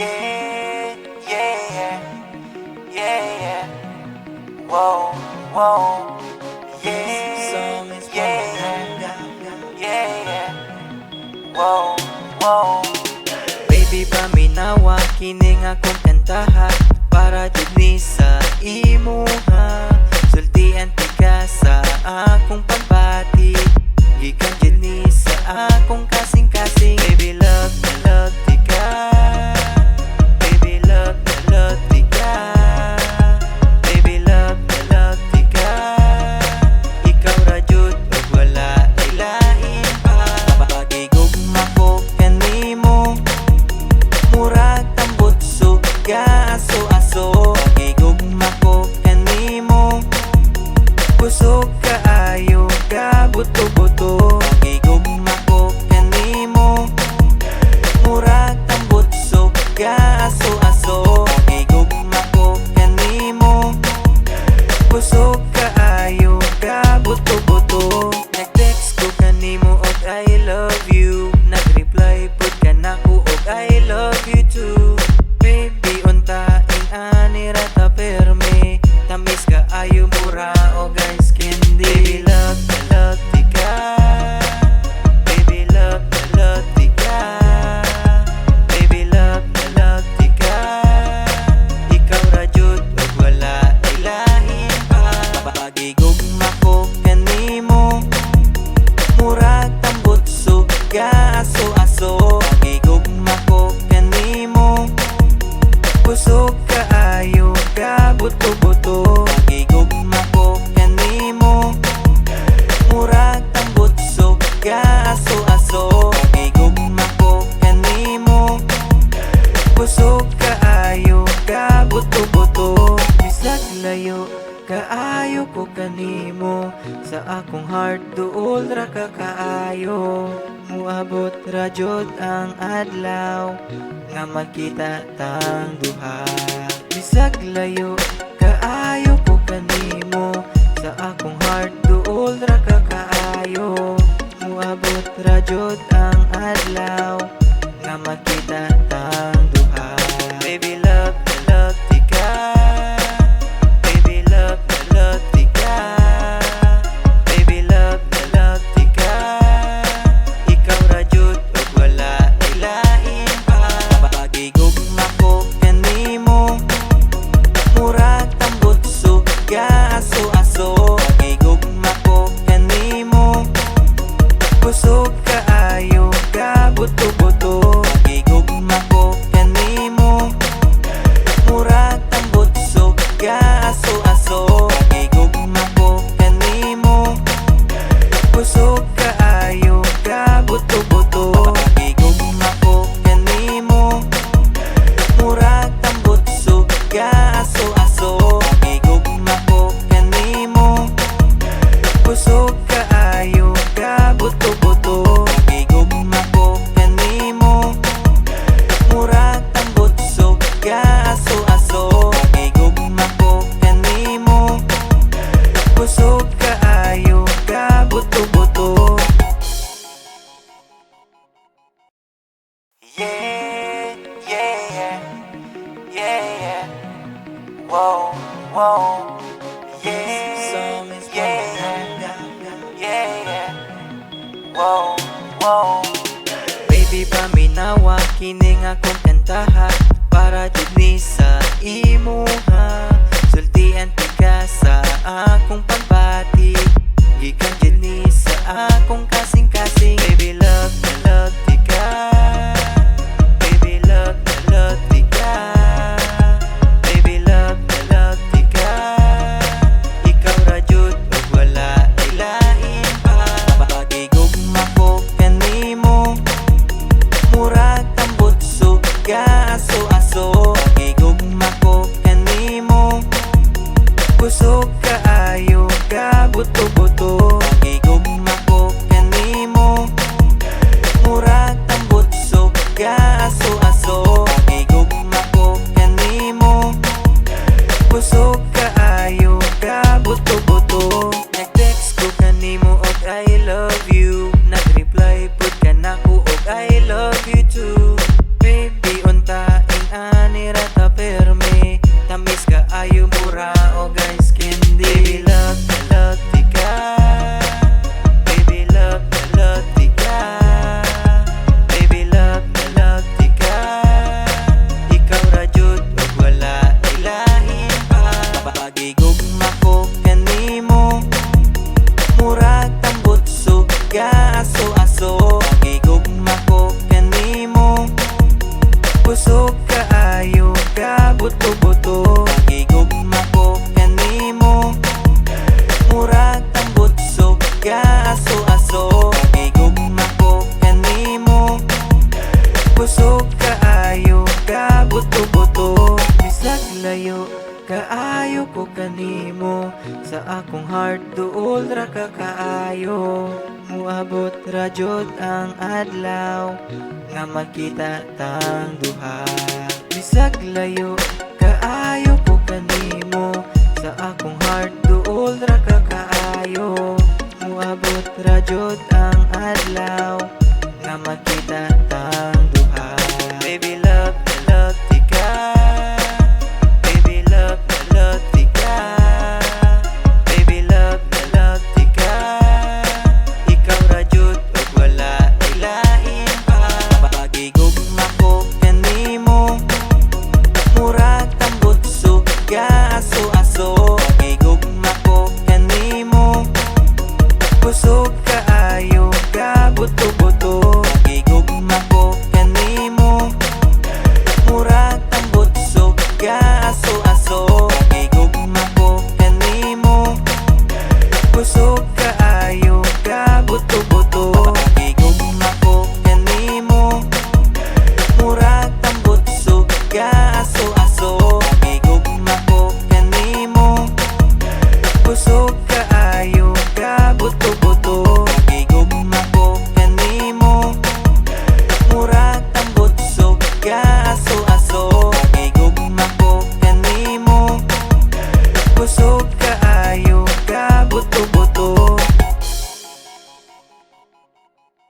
Yeah, yeah, yeah, yeah. Whoa, whoa. Yeah, yeah, yeah. Whoa, whoa. Baby, paminawa kining akong kantaha para jud ni sa imuha. Sultian ti ka sa akong pagbati, gikan jud ni sa akong kasing-kasing. Baby, love ti ka. Baby, love ti ka. Baby, love ti ka. Ikaw ra jud ug wala ilain pa. Pagigugma ko kanimo, murag tambot suga aso-aso. Pagigugma ko kanimo, kusog kaayo ka buto-buto. Pagigugma ko kanimo, murag tambot suga aso-aso. Pagigugma ko kanimo, kusog kaayo ka buto-buto. Nag-text ko kanimo og I love you, nag-reply pud ka nako og I love you too. Baby, untain ani ra ta perme, tamis ka ayo mura o guys candy. Baby, love ti ka. Baby, love ti ka. Baby, love ti ka. Ikaw ra jud ug wala ilahin pa. Pagigugma ko kanimo, murag tambot suga aso-aso. Pagigugma ko kanimo, kusog kaayo ka buto-buto. Pagigugma ko kanimo, murag tambot suga aso-aso. Pagigugma ko kanimo, kusog kaayo ka buto-buto. Bisag layo kaayo ko kanimo, sa akong heart duol ra ka kaayo. Muabot ra jud ang adlaw nga magkita tang duha. Bisag layo kaayo ko kanimo, sa akong heart duol ra ka kaayo. Muabot ra jud ang adlaw nga magkita tang duha. Baby, love ti ka. Baby, love ti ka. Baby, love ti ka. Ikaw ra jud ug wala ilain pa. Pagigugma ko kanimo, murag tambot suga aso-aso. Pagigugma ko kanimo, kusog kaayo ka buto-buto. Pagigugma ko kanimo, murag tambot suga aso-aso. Pagigugma ko kanimo, kusog kaayo ka buto-buto. Pagigugma ko kanimo, murag tambot suga aso-aso. Pagigugma ko kanimo, kusog kaayo ka buto-buto. Pagigugma ko kanimo, murag tambot suga aso-aso. Pagigugma ko kanimo, kusog kaayo ka buto-buto. Yeah, yeah, yeah. Whoa, whoa. Yeah, yeah. Whoa, whoa. Baby, paminawa kining akong kantaha para jud ni sa imuha. Sultian ti ka sa akong pagbati, gikan jud ni sa akong kasing-kasing. Baby, love ti ka. Baby, love ti ka. Baby, love ti ka. Ikaw ra jud ug wala ilain pa. Pagigugma ko kanimo, murag tambot suga aso-aso. Pagigugma ko kanimo, kusog kaayo ka buto-buto. Pagigugma ko kanimo, murag tambot suga aso-aso. Pagigugma ko kanimo, kusog kaayo ka buto-buto. Nag-text ko kanimo og I love you, nag-reply pud ka nako og I love you too. Baby, untain buto-buto. Bisag layo kaayo ko kanimo, sa akong heart duol ra ka kaayo. Muabot ra jud ang adlaw nga magkita tang duha. Bisag layo kaayo ko kanimo, sa akong heart duol ra ka kaayo. Muabot ra jud ang adlaw nga magkita tang duha. Baby love na love di ka, baby love na love di ka, baby love na love di ka. Ikaw ra jud ug wala ilain pa. Pagigugma ko kanimo, murag tambot suga aso-aso. Pagigugma ko kanimo, kusog kaayo ka buto-buto. Pagigugma ko kanimo, murag tambot suga aso-aso. Pagigugma ko kanimo, kusog kaayo ka buto-buto. Pagigugma ko kanimo, murag tambot suga aso-aso. Pagigugma ko kanimo, kusog kaayo ka buto-buto. Pagigugma ko kanimo, murag tambot suga aso-aso. Pagigugma ko kanimo, kusog